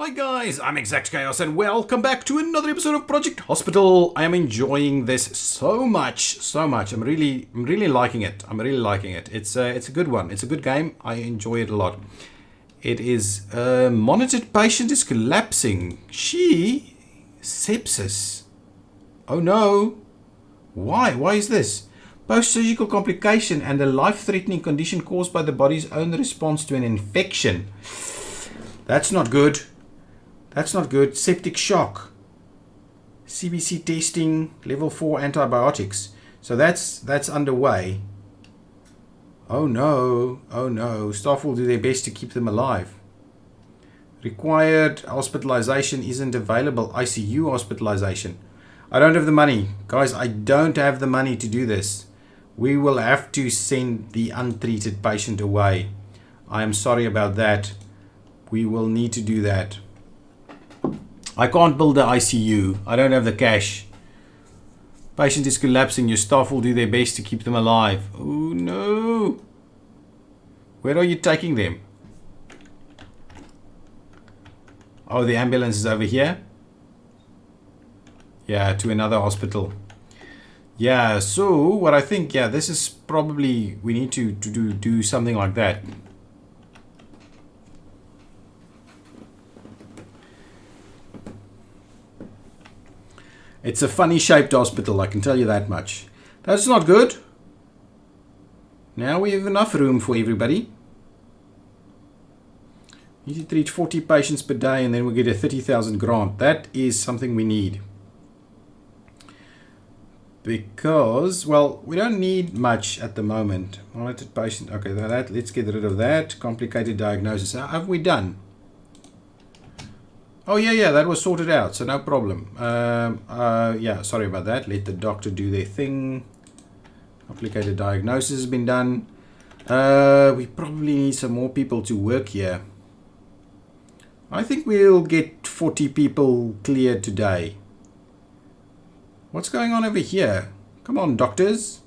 Hi guys, I'm ExactChaos and welcome back to another episode of Project Hospital. I am enjoying this so much. I'm really liking it. It's a good one. It's a good game. I enjoy it a lot. It is monitored patient is collapsing. Sepsis. Oh no. Why? Why is this? Post-surgical complication and a life-threatening condition caused by the body's own response to an infection. That's not good. That's not good. Septic shock. CBC testing, level 4 antibiotics. So that's underway. Oh no. Oh no. Staff will do their best to keep them alive. Required hospitalization isn't available. ICU hospitalization. I don't have the money. Guys, I don't have the money to do this. We will have to send the untreated patient away. I am sorry about that. We will need to do that. I can't build the ICU. I don't have the cash. Patient is collapsing. Your staff will do their best to keep them alive. Oh no. Where are you taking them? Oh, the ambulance is over here. Yeah, to another hospital. Yeah, so what I think, yeah, this is probably, we need to do something like that. It's a funny shaped hospital, I can tell you that much. That's not good. Now we have enough room for everybody. You need to treat 40 patients per day and then we'll get a 30,000 grant. That is something we need. Because, well, we don't need much at the moment. Monitored patient, okay, let's get rid of that. Complicated diagnosis. How have we done? Oh, yeah, that was sorted out, so no problem. Yeah, sorry about that. Let the doctor do their thing. Complicated diagnosis has been done. We probably need some more people to work here. I think we'll get 40 people cleared today. What's going on over here? Come on, doctors.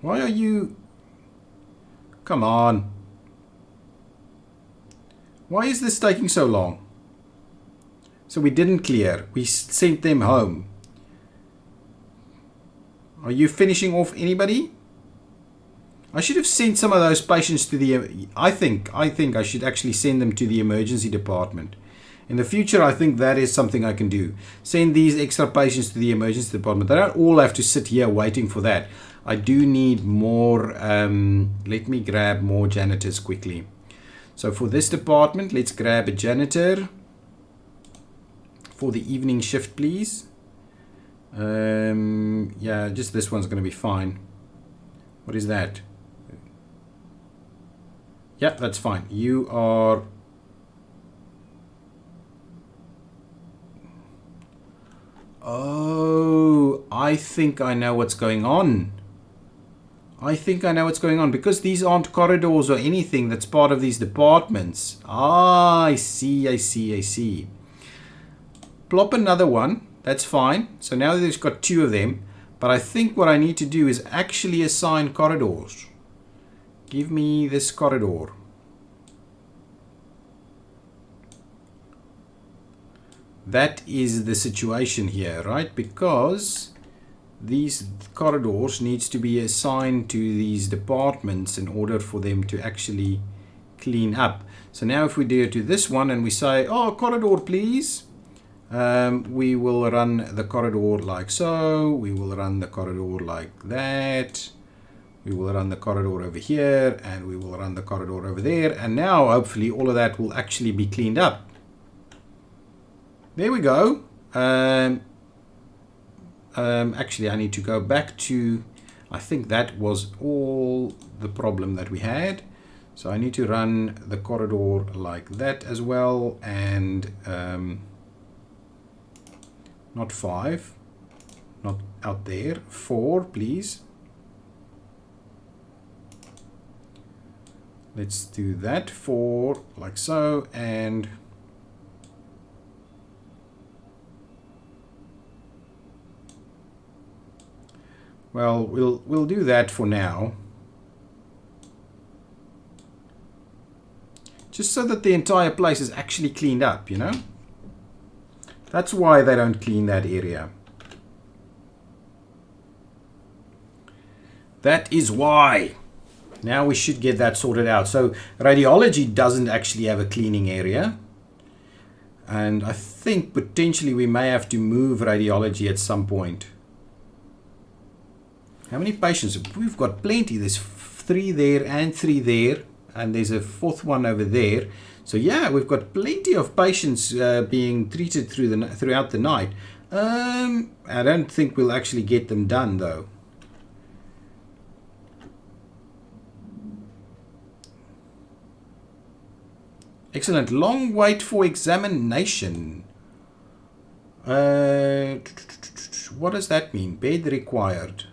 Why are you... Come on. Why is this taking so long? So we didn't clear. We sent them home. Are you finishing off anybody? I should have sent some of those patients to the... I think I should actually send them to the emergency department. In the future, I think that is something I can do. Send these extra patients to the emergency department. They don't all have to sit here waiting for that. I do need more... let me grab more janitors quickly. So for this department, let's grab a janitor. For the evening shift, please. Yeah, just this one's going to be fine. What is that? Yeah, that's fine. You are... Oh, I think I know what's going on. Because these aren't corridors or anything that's part of these departments. Ah, I see. Plop another one. That's fine. So now there's got 2 of them. But I think what I need to do is actually assign corridors. Give me this corridor. That is the situation here, right? Because these corridors needs to be assigned to these departments in order for them to actually clean up. So now if we do it to this one and we say, oh, corridor, please. We will run the corridor like so. We will run the corridor like that. We will run the corridor over here and we will run the corridor over there. And now hopefully all of that will actually be cleaned up. There we go. Actually, I need to go back to, I think that was all the problem that we had. So I need to run the corridor like that as well. And not 5, not out there, 4, please. Let's do that, 4, like so, and well, we'll do that for now. Just so that the entire place is actually cleaned up, you know? That's why they don't clean that area. That is why. Now we should get that sorted out. So radiology doesn't actually have a cleaning area. And I think potentially we may have to move radiology at some point. How many patients? We've got plenty. There's 3 there and 3 there. And there's a 4th one over there. So yeah, we've got plenty of patients being treated throughout the night. I don't think we'll actually get them done though. Excellent. Long wait for examination. What does that mean? Bed required.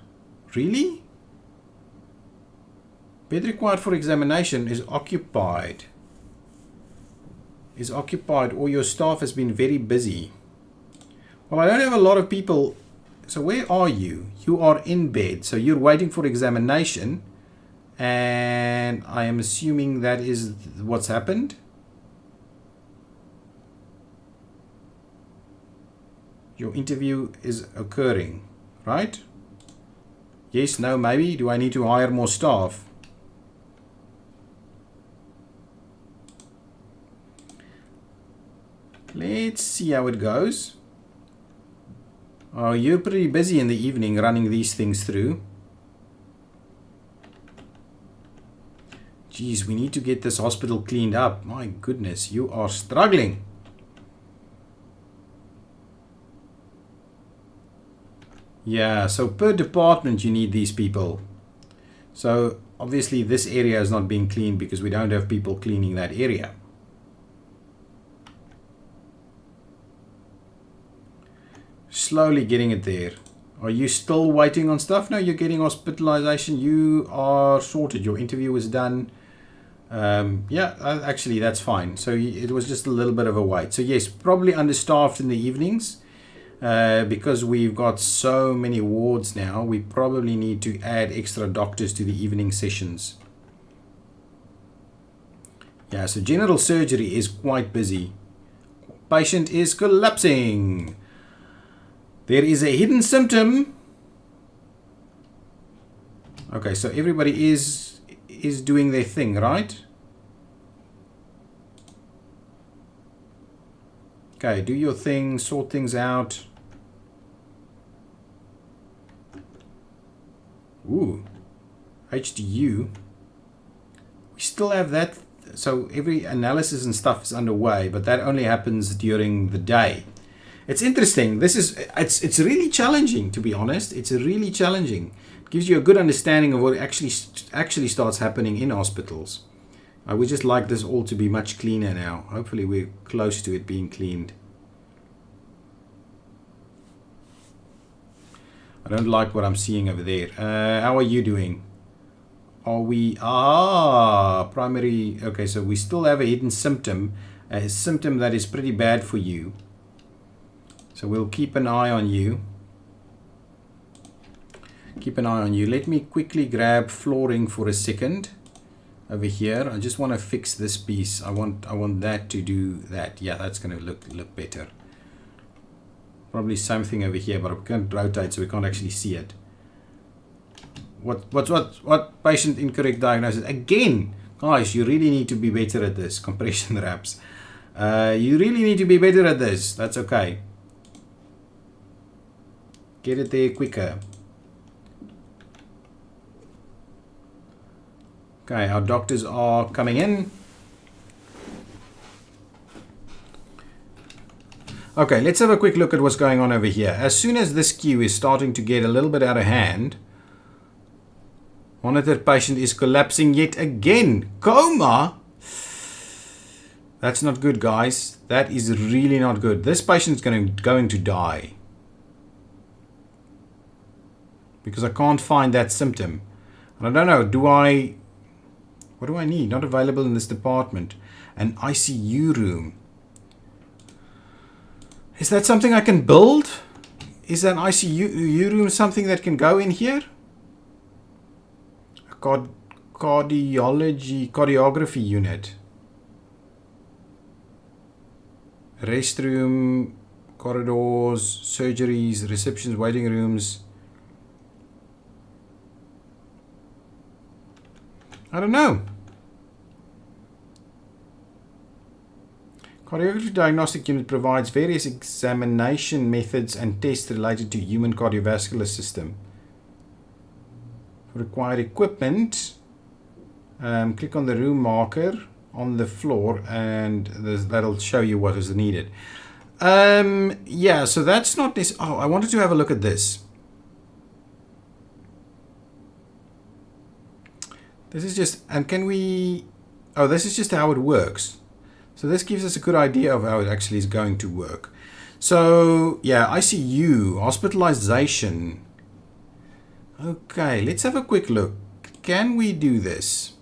Really? Bed required for examination is occupied. Is occupied, or your staff has been very busy. Well, I don't have a lot of people. So where are you? You are in bed. So you're waiting for examination. And I am assuming that is what's happened. Your interview is occurring, right? Yes, no, maybe. Do I need to hire more staff? Let's see how it goes. Oh, you're pretty busy in the evening running these things through. Geez, we need to get this hospital cleaned up. My goodness, you are struggling. Yeah, so per department you need these people. So obviously this area is not being cleaned because we don't have people cleaning that area. Slowly getting it there. Are you still waiting on stuff? No, you're getting hospitalization. You are sorted. Your interview is done. Yeah, actually that's fine. So it was just a little bit of a wait. So yes, probably understaffed in the evenings. Because we've got so many wards now, we probably need to add extra doctors to the evening sessions. Yeah, so general surgery is quite busy. Patient is collapsing. There is a hidden symptom. Okay, so everybody is doing their thing, right? Okay, do your thing, sort things out. Ooh, HDU. We still have that. So every analysis and stuff is underway, but that only happens during the day. It's interesting. It's really challenging, to be honest. It's really challenging. It gives you a good understanding of what actually starts happening in hospitals. I would just like this all to be much cleaner now. Hopefully we're close to it being cleaned. I don't like what I'm seeing over there. How are you doing? Are we... primary... Okay, so we still have a hidden symptom. A symptom that is pretty bad for you. So we'll keep an eye on you. Keep an eye on you. Let me quickly grab flooring for a second. Over here, I just want to fix this piece. I want that to do that. Yeah, that's going to look better. Probably something over here, but I can't rotate, so we can't actually see it. What patient incorrect diagnosis again? Guys, you really need to be better at this. Compression wraps. You really need to be better at this. That's okay. Get it there quicker. Okay, our doctors are coming in. Okay, let's have a quick look at what's going on over here. As soon as this queue is starting to get a little bit out of hand, monitored patient is collapsing yet again. Coma? That's not good, guys. That is really not good. This patient is going to die. Because I can't find that symptom. And I don't know, what do I need? Not available in this department. An ICU room. Is that something I can build? Is an ICU room something that can go in here? A cardiography unit. restroom, corridors, surgeries, receptions, waiting rooms. I don't know. Cardiography Diagnostic Unit provides various examination methods and tests related to human cardiovascular system. For required equipment, click on the room marker on the floor and that'll show you what is needed. Yeah, so that's not this. Oh, I wanted to have a look at this. This is just, and can we, oh, this is just how it works. So this gives us a good idea of how it actually is going to work. So yeah, ICU, hospitalization. Okay, let's have a quick look. Can we do this?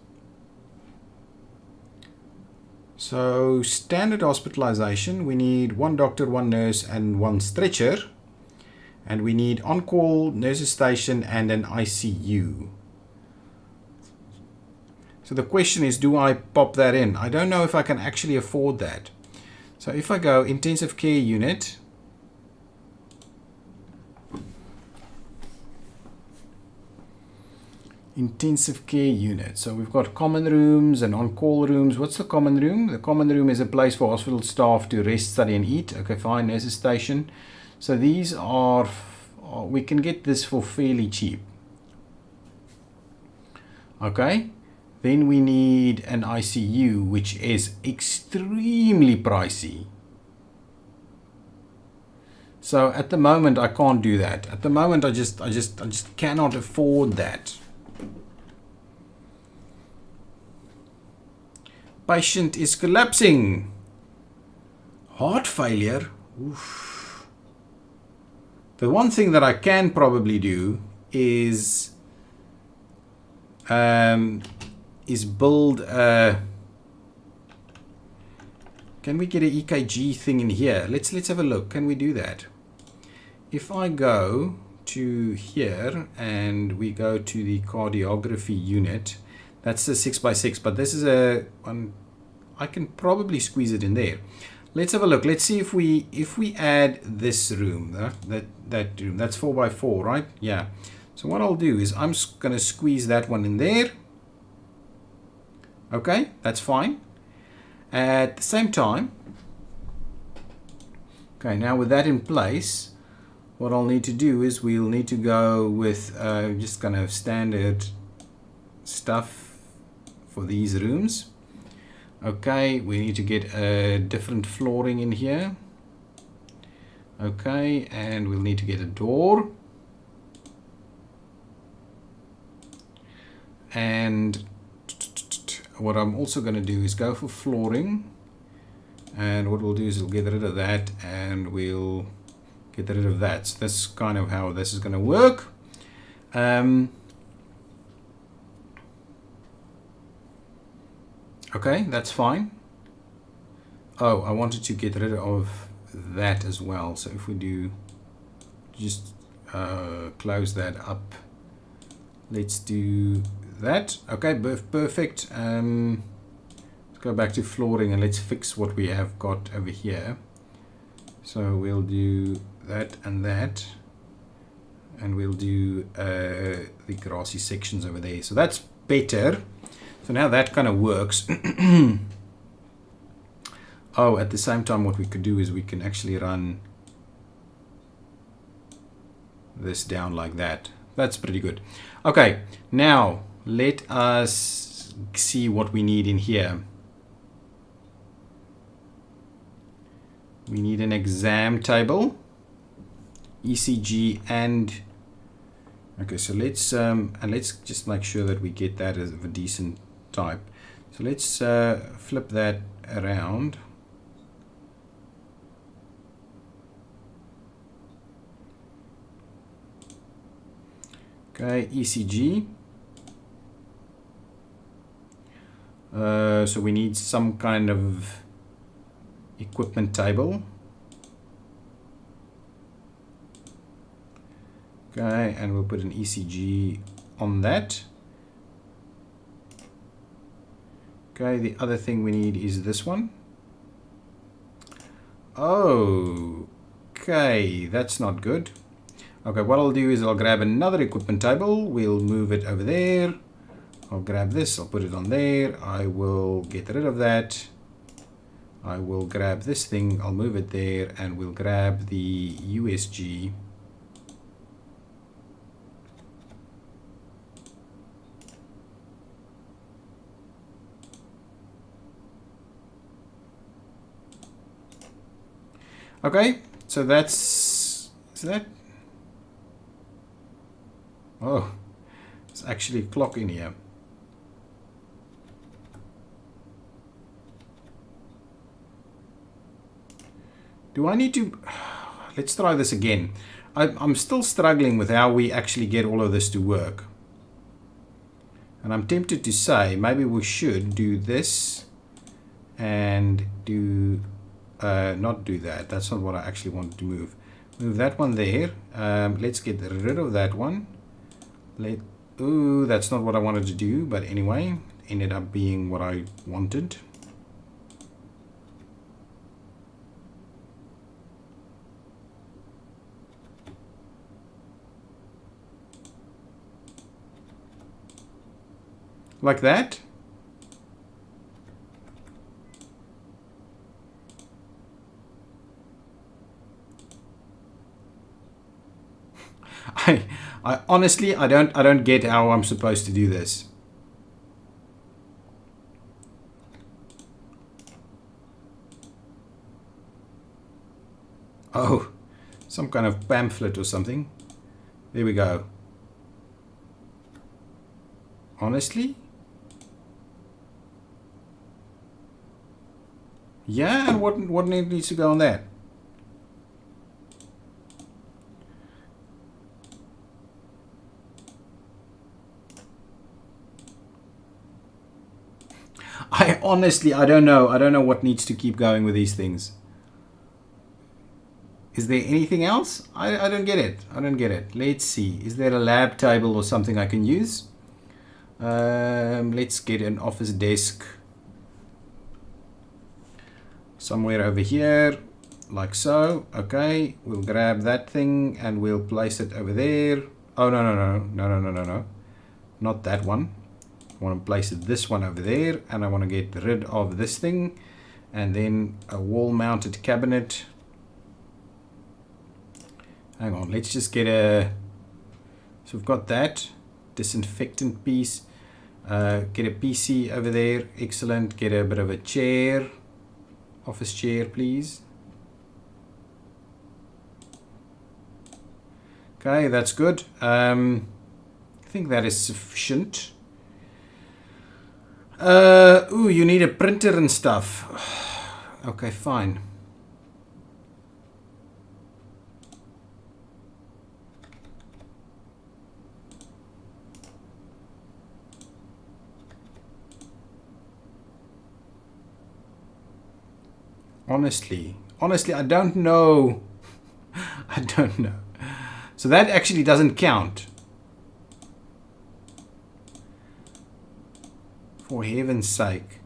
So standard hospitalization, we need 1 doctor, 1 nurse and 1 stretcher. And we need on-call, nurses station and an ICU. So the question is, do I pop that in? I don't know if I can actually afford that. So if I go intensive care unit, intensive care unit. So we've got common rooms and on-call rooms. What's the common room? The common room is a place for hospital staff to rest, study and eat. Okay, fine. Nurses station. So these are, we can get this for fairly cheap. Okay. Then we need an ICU, which is extremely pricey. So at the moment, I can't do that. At the moment, I just cannot afford that. Patient is collapsing. Heart failure. Oof. The one thing that I can probably do is build a, can we get an EKG thing in here? Let's have a look. Can we do that? If I go to here and we go to the cardiography unit, that's the 6x6, but this is a one. I can probably squeeze it in there. Let's have a look. Let's see if we add this room, that room. That's 4x4, right? Yeah. So what I'll do is I'm going to squeeze that one in there. Okay, that's fine. At the same time, okay, now with that in place, what I'll need to do is we'll need to go with just kind of standard stuff for these rooms. Okay, we need to get a different flooring in here. Okay, and we'll need to get a door. And what I'm also going to do is go for flooring, and what we'll do is we'll get rid of that and we'll get rid of that. So that's kind of how this is going to work. Okay, that's fine. Oh, I wanted to get rid of that as well. So if we do just close that up, let's do that. Okay, perfect. Let's go back to flooring and let's fix what we have got over here. So we'll do that, and we'll do the grassy sections over there. So that's better. So now that kind of works. Oh, at the same time, what we could do is we can actually run this down like that. That's pretty good. Okay, now let us see what we need in here. We need an exam table, ECG, and okay, so let's just make sure that we get that as of a decent type. So let's flip that around. Okay, ECG. So we need some kind of equipment table. Okay, and we'll put an ECG on that. Okay, the other thing we need is this one. Okay, that's not good. Okay, what I'll do is I'll grab another equipment table. We'll move it over there. I'll grab this, I'll put it on there. I will get rid of that. I will grab this thing, I'll move it there, and we'll grab the USG. Okay, so that's, is that? Oh, it's actually a clock in here. Do I need to, let's try this again. I'm still struggling with how we actually get all of this to work. And I'm tempted to say maybe we should do this and do, not do that. That's not what I actually wanted to move. Move that one there. Let's get rid of that one. Ooh, that's not what I wanted to do, but anyway, ended up being what I wanted. Like that. I honestly, I don't get how I'm supposed to do this. Oh, some kind of pamphlet or something. There we go. Honestly? Yeah, and what needs to go on that? I honestly, I don't know. I don't know what needs to keep going with these things. Is there anything else? I don't get it. I don't get it. Let's see. Is there a lab table or something I can use? Let's get an office desk somewhere over here, like so. Okay, we'll grab that thing and we'll place it over there. Oh, no. Not that one. I want to place this one over there, and I want to get rid of this thing, and then a wall-mounted cabinet. Hang on, let's just get a, so we've got that disinfectant piece. Get a PC over there. Excellent. Get a bit of a chair, office chair, please. Okay, that's good. I think that is sufficient. Ooh, you need a printer and stuff. Okay, fine. Honestly, I don't know. I don't know. So that actually doesn't count. For heaven's sake.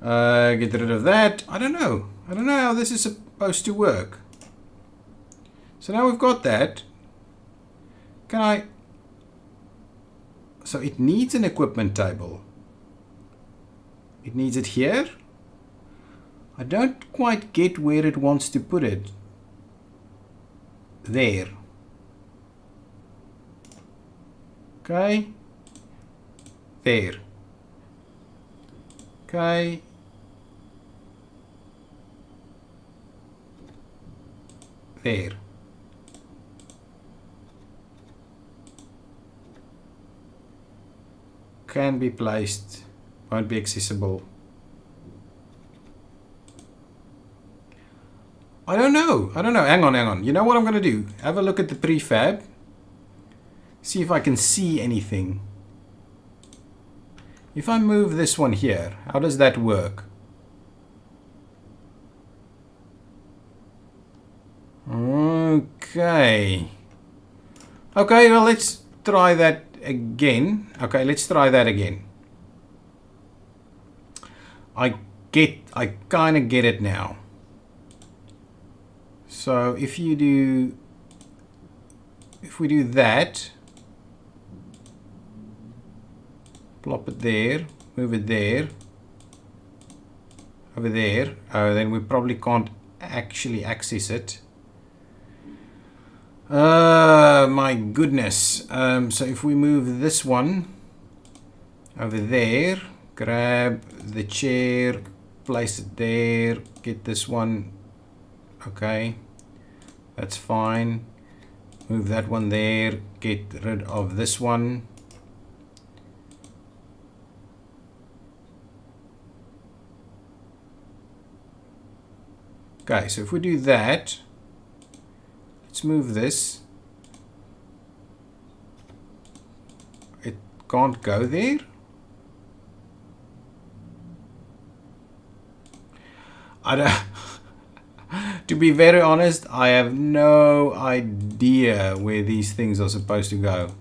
Get rid of that. I don't know. I don't know how this is supposed to work. So now we've got that. Can I... So it needs an equipment table. It needs it here. I don't quite get where it wants to put it. There. Okay. There. Okay. There. Can be placed, won't be accessible. I don't know. Hang on. You know what I'm going to do? Have a look at the prefab. See if I can see anything. If I move this one here, how does that work? Okay. Okay, well, let's try that again. Okay, let's try that again. I kind of get it now. So if we do that, plop it there, move it there, over there, then we probably can't actually access it. My goodness. So if we move this one over there, grab the chair, place it there, get this one. Okay, that's fine. Move that one there, get rid of this one. Okay, so if we do that, let's move this. It can't go there. I don't to be very honest, I have no idea where these things are supposed to go.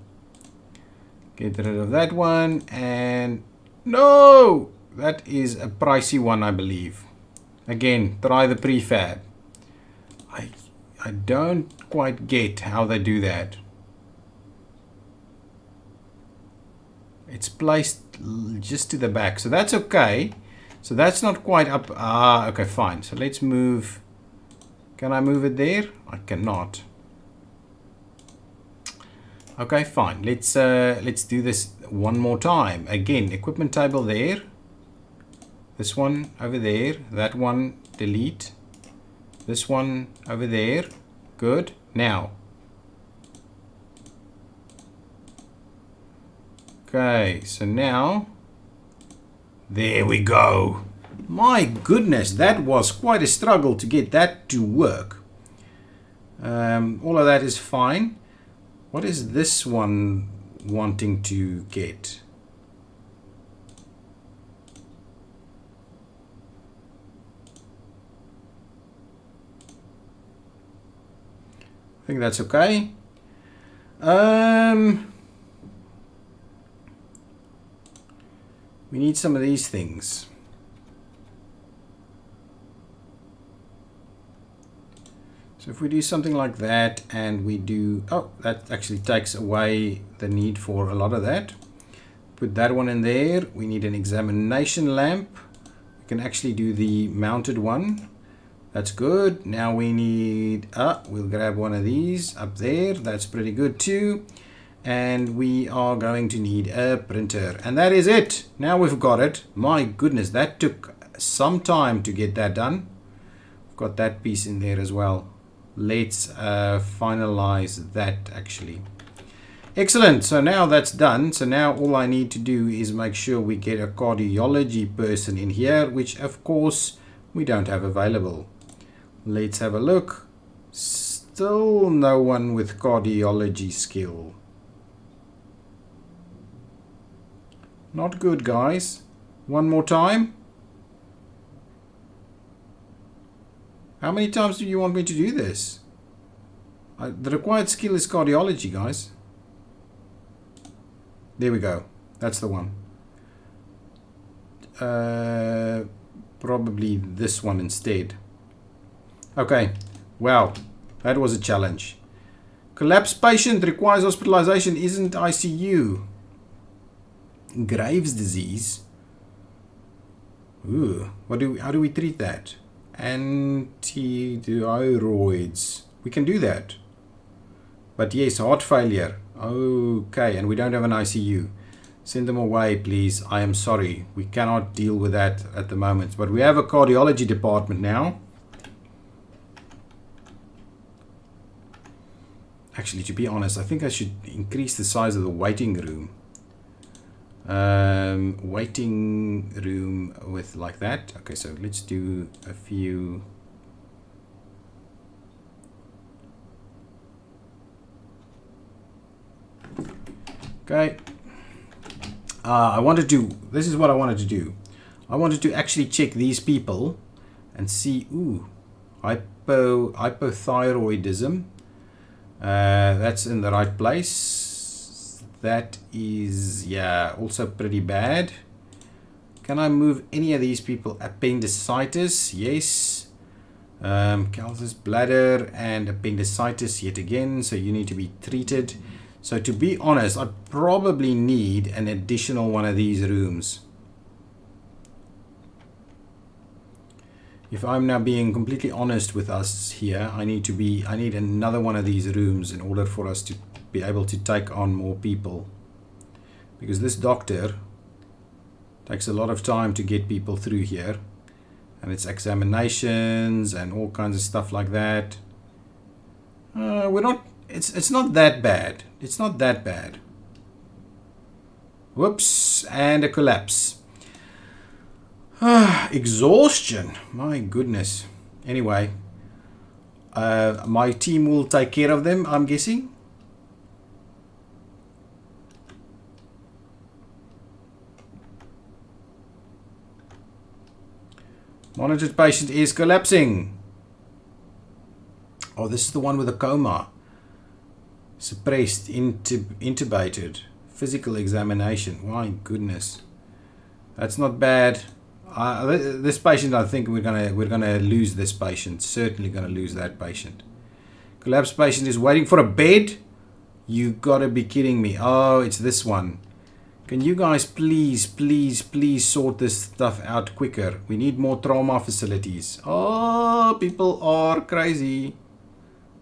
Get rid of that one, and no, that is a pricey one, I believe. Again, try the prefab. I don't quite get how they do that. It's placed just to the back, so that's okay. So that's not quite up. Okay, fine. So let's move. Can I move it there? I cannot. Okay, fine. Let's do this one more time. Again, equipment table there. This one over there. That one delete. This one over there. Good. Now. Okay, so now. There we go. My goodness, that was quite a struggle to get that to work. All of that is fine. What is this one wanting to get? I think that's okay. We need some of these things. So if we do something like that and we do, oh, that actually takes away the need for a lot of that. Put that one in there. We need an examination lamp. We can actually do the mounted one. That's good. Now we need, we'll grab one of these up there. That's pretty good too. And we are going to need a printer. And that is it. Now we've got it. My goodness, that took some time to get that done. We've got that piece in there as well. Let's finalize that actually. Excellent. So now that's done. So now all I need to do is make sure we get a cardiology person in here, which of course we don't have available. Let's have a look. Still no one with cardiology skill. Not good, guys. One more time. How many times do you want me to do this? The required skill is cardiology, guys. There we go. That's the one. Probably this one instead. Okay. Wow. That was a challenge. Collapsed patient requires hospitalization. Isn't ICU. Graves' disease. Ooh. How do we treat that? Antidiuroids. We can do that. But yes, heart failure. Okay, and we don't have an ICU. Send them away, please. I am sorry. We cannot deal with that at the moment. But we have a cardiology department now. Actually, to be honest, I think I should increase the size of the waiting room. Waiting room with like that. Okay, so let's do a few. Okay. This is what I wanted to do. I wanted to actually check these people and see, ooh, hypothyroidism. That's in the right place. That is, yeah, also pretty bad. Can I move any of these people? Appendicitis, yes. Calcis bladder and appendicitis yet again, so you need to be treated. So to be honest, I probably need an additional one of these rooms. If I'm now being completely honest with us here, I need another one of these rooms in order for us to be able to take on more people. Because this doctor takes a lot of time to get people through here. And it's examinations and all kinds of stuff like that. It's not that bad. It's not that bad. Whoops, and a collapse. Exhaustion. My goodness. Anyway, my team will take care of them, I'm guessing. Monitored patient is collapsing. Oh, this is the one with a coma. Suppressed, intubated. Physical examination. My goodness. That's not bad. This patient, I think we're gonna lose this patient. Certainly gonna lose that patient. Collapsed patient is waiting for a bed. You gotta be kidding me. Oh, it's this one. Can you guys please sort this stuff out quicker? We need more trauma facilities. Oh, people are crazy.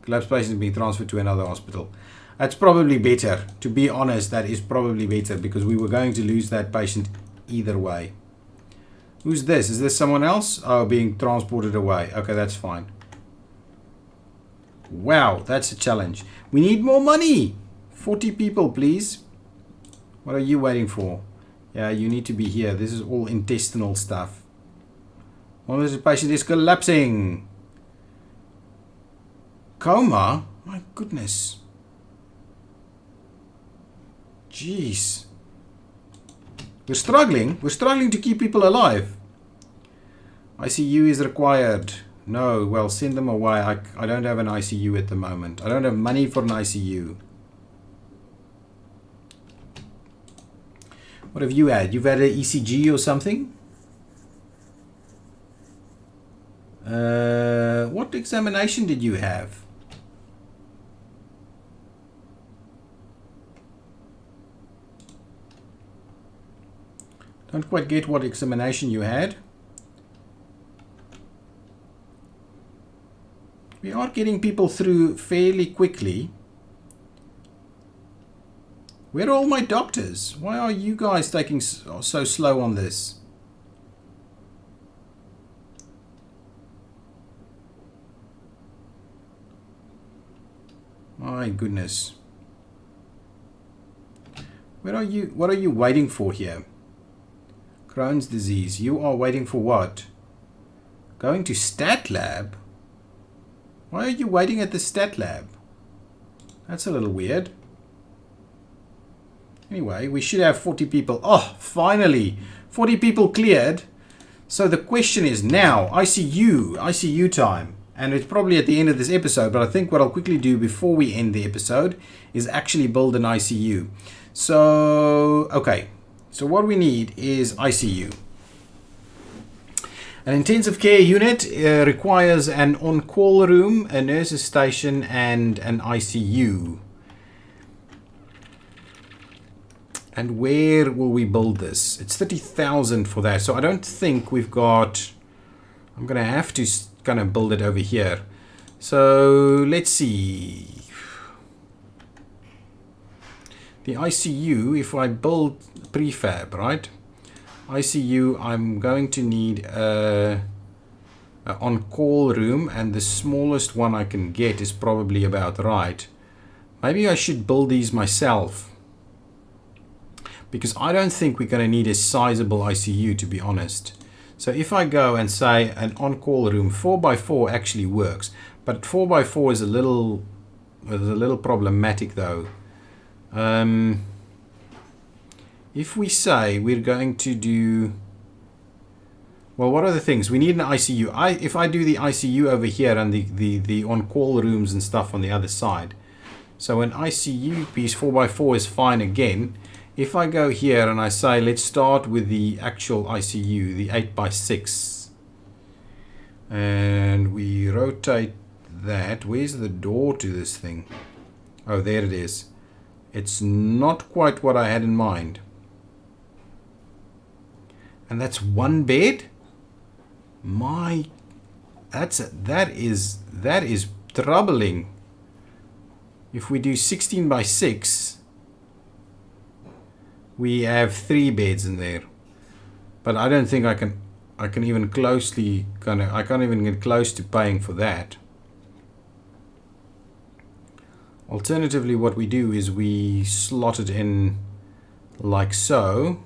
Collapsed patient being transferred to another hospital. That's probably better. To be honest, that is probably better because we were going to lose that patient either way. Who's this? Is this someone else? Oh, being transported away. Okay, that's fine. Wow, that's a challenge. We need more money. 40 people, please. What are you waiting for? Yeah, you need to be here. This is all intestinal stuff. One of the patient is collapsing. Coma? My goodness. Jeez. We're struggling. We're struggling to keep people alive. ICU is required. No, well, send them away. I don't have an ICU at the moment. I don't have money for an ICU. What have you had? You've had an ECG or something? What examination did you have? Don't quite get what examination you had. We are getting people through fairly quickly. Where are all my doctors? Why are you guys taking so slow on this? My goodness. Where are you? What are you waiting for here? Crohn's disease. You are waiting for what? Going to stat lab? Why are you waiting at the stat lab? That's a little weird. Anyway, we should have 40 people. Oh, finally! 40 people cleared. So the question is now, ICU time. And it's probably at the end of this episode, but I think what I'll quickly do before we end the episode is actually build an ICU. So, okay. So what we need is ICU. An intensive care unit requires an on-call room, a nurse's station, and an ICU. And where will we build this? It's 30,000 for that. So I don't think we've got... I'm going to have to kind of build it over here. So let's see. The ICU, if I build prefab, right? ICU, I'm going to need a on-call room, and the smallest one I can get is probably about right. Maybe I should build these myself, because I don't think we're going to need a sizable ICU, to be honest. So if I go and say an on-call room, 4x4 actually works, but 4x4 is a little problematic though. If we say we're going to do, well, what are the things? We need an ICU. If I do the ICU over here and the on-call rooms and stuff on the other side, So an ICU piece 4x4 is fine again. If I go here and I say, let's start with the actual ICU, the 8x6. And we rotate that. Where's the door to this thing? Oh, there it is. It's not quite what I had in mind. And that's one bed? That is troubling. If we do 16x6, we have 3 beds in there. But I don't think I can even I can't even get close to paying for that. Alternatively, what we do is we slot it in like so,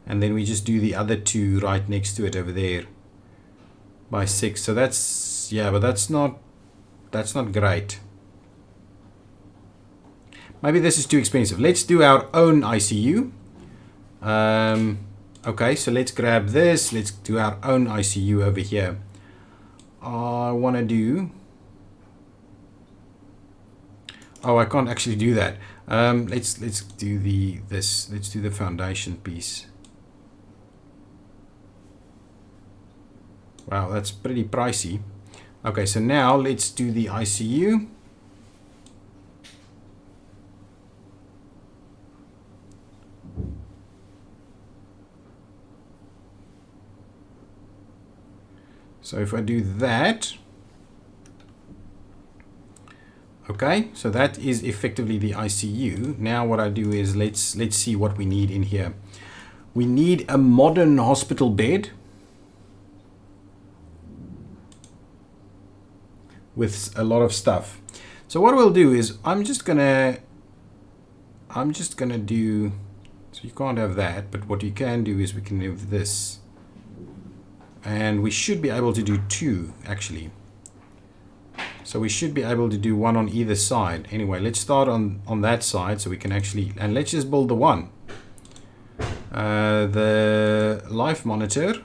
and then we just do the other 2 right next to it over there by 6. So that's, yeah, but that's not great. Maybe this is too expensive. Let's do our own ICU. Okay, so let's grab this. Let's do our own ICU over here. I want to do... Oh, I can't actually do that. Let's do this. Let's do the foundation piece. Wow, that's pretty pricey. Okay, so now let's do the ICU. So if I do that, okay, so that is effectively the ICU. Now what I do is let's see what we need in here. We need a modern hospital bed with a lot of stuff. So what we'll do is I'm just gonna do, so you can't have that, but what you can do is we can have this. And we should be able to do 2 actually. So we should be able to do 1 on either side. Anyway, let's start on that side so we can actually, and let's just build the 1. The life monitor.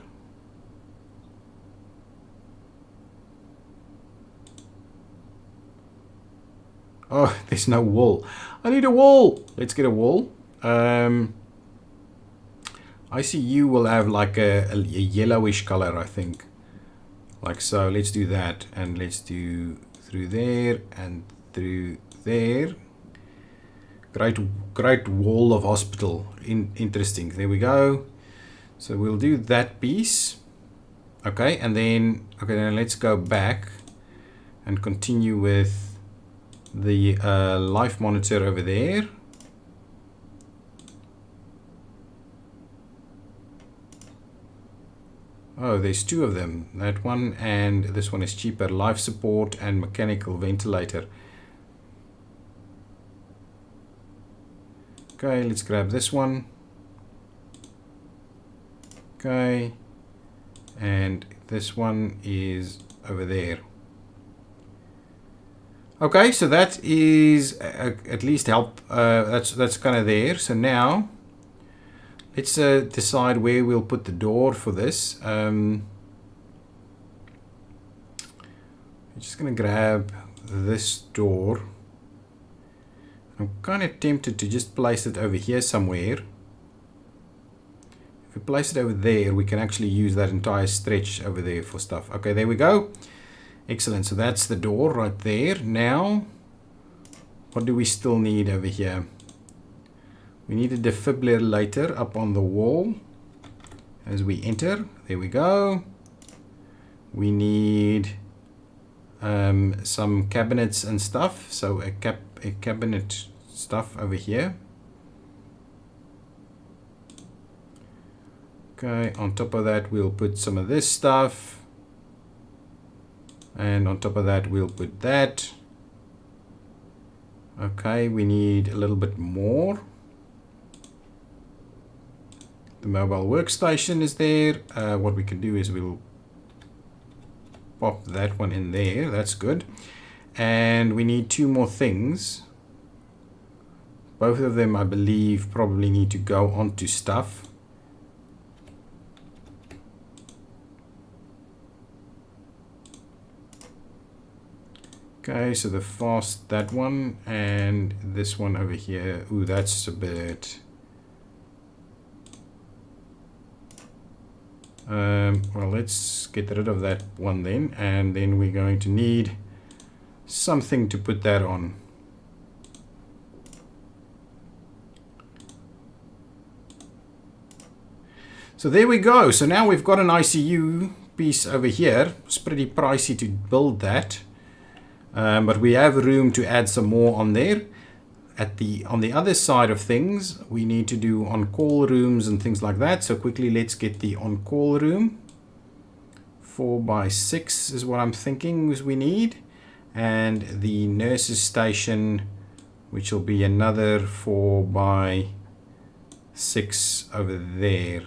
Oh, there's no wall. I need a wall. Let's get a wall. ICU will have like a yellowish color, I think. Like so. Let's do that. And let's do through there and through there. Great wall of hospital. Interesting. There we go. So we'll do that piece. Okay, and then let's go back and continue with the life monitor over there. Oh, there's 2 of them. That one and this one is cheaper. Life support and mechanical ventilator. Okay, let's grab this one. Okay, and this one is over there. Okay, so that is at least help. That's kind of there. So now let's decide where we'll put the door for this. I'm just going to grab this door. I'm kind of tempted to just place it over here somewhere. If we place it over there, we can actually use that entire stretch over there for stuff. Okay, there we go. Excellent. So that's the door right there. Now, what do we still need over here? We need a defibrillator up on the wall as we enter. There we go. We need some cabinets and stuff. So a cabinet stuff over here. Okay, on top of that we'll put some of this stuff. And on top of that we'll put that. Okay, we need a little bit more. The mobile workstation is there. What we can do is we'll pop that one in there. That's good. And we need 2 more things. Both of them, I believe, probably need to go onto stuff. Okay, so the fast, that one, and this one over here. Ooh, that's a bit... well, let's get rid of that one then, and then we're going to need something to put that on. So there we go. So now we've got an ICU piece over here. It's pretty pricey to build that, but we have room to add some more on there. On the other side of things, we need to do on-call rooms and things like that. So quickly, let's get the on-call room. 4x6 is what I'm thinking we need. And the nurses station, which will be another 4x6 over there.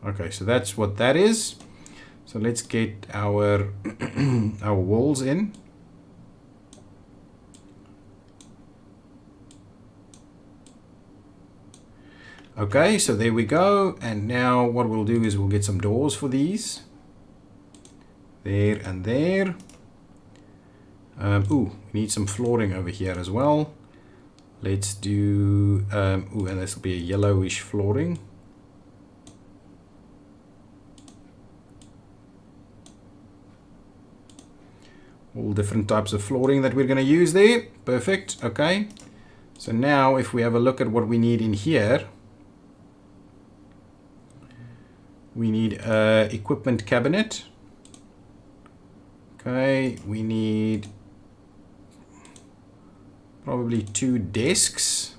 Okay, so that's what that is. So let's get our, our walls in. Okay, so there we go. And now what we'll do is we'll get some doors for these. There and there. Ooh, we need some flooring over here as well. Let's do, ooh, and this will be a yellowish flooring. All different types of flooring that we're going to use there. Perfect. Okay. So now if we have a look at what we need in here, we need an equipment cabinet. Okay, we need probably 2 desks.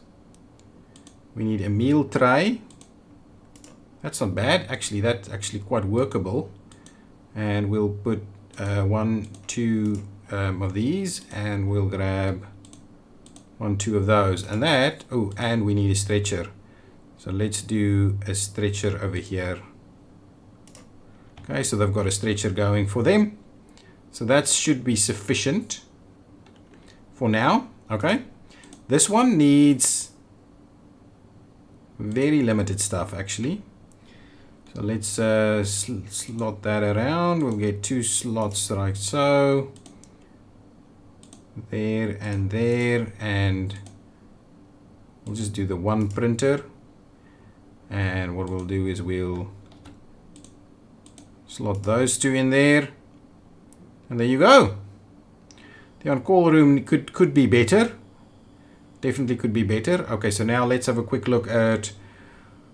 We need a meal tray. That's not bad. Actually, that's actually quite workable. And we'll put 1, 2 of these, and we'll grab 1, 2 of those. And that, oh, and we need a stretcher. So let's do a stretcher over here. Okay, so they've got a stretcher going for them. So that should be sufficient for now. Okay, this one needs very limited stuff actually. So let's slot that around. We'll get 2 slots like so. There, and we'll just do the 1 printer. And what we'll do is we'll slot those 2 in there. And there you go. The on-call room could be better. Definitely could be better. Okay, so now let's have a quick look at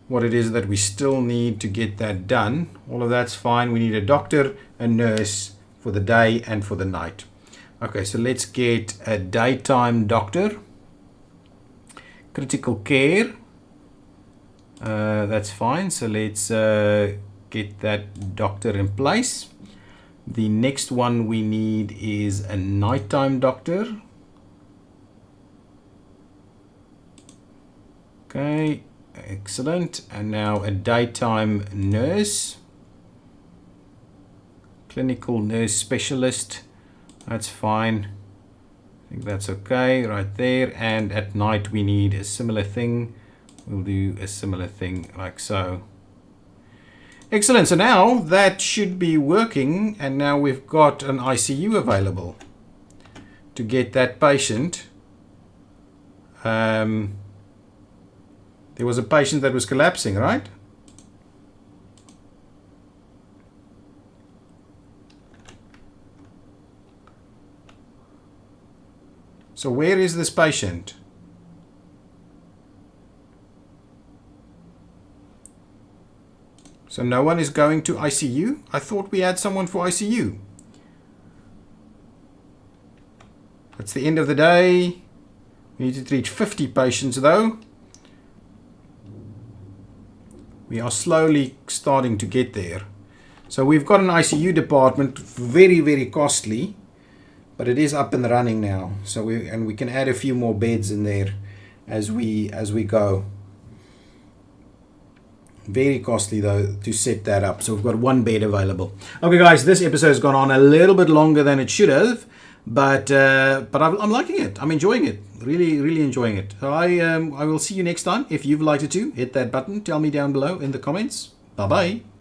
what it is that we still need to get that done. All of that's fine. We need a doctor, a nurse for the day and for the night. Okay, so let's get a daytime doctor. Critical care. That's fine. So let's get that doctor in place. The next one we need is a nighttime doctor. Okay, excellent. And now a daytime nurse. Clinical nurse specialist. That's fine. I think that's okay right there. And at night we need a similar thing. We'll do a similar thing like so. Excellent. So now that should be working, and now we've got an ICU available to get that patient. There was a patient that was collapsing, right? So where is this patient? So no one is going to ICU? I thought we had someone for ICU. That's the end of the day. We need to treat 50 patients though. We are slowly starting to get there. So we've got an ICU department, very, very costly, but it is up and running now. So we can add a few more beds in there as we go. Very costly though to set that up. So we've got 1 bed available. Okay guys, this episode has gone on a little bit longer than it should have, but I'm liking it. I'm enjoying it. Really enjoying it. So I will see you next time. If you've liked it too, hit that button. Tell me down below in the comments. Bye bye.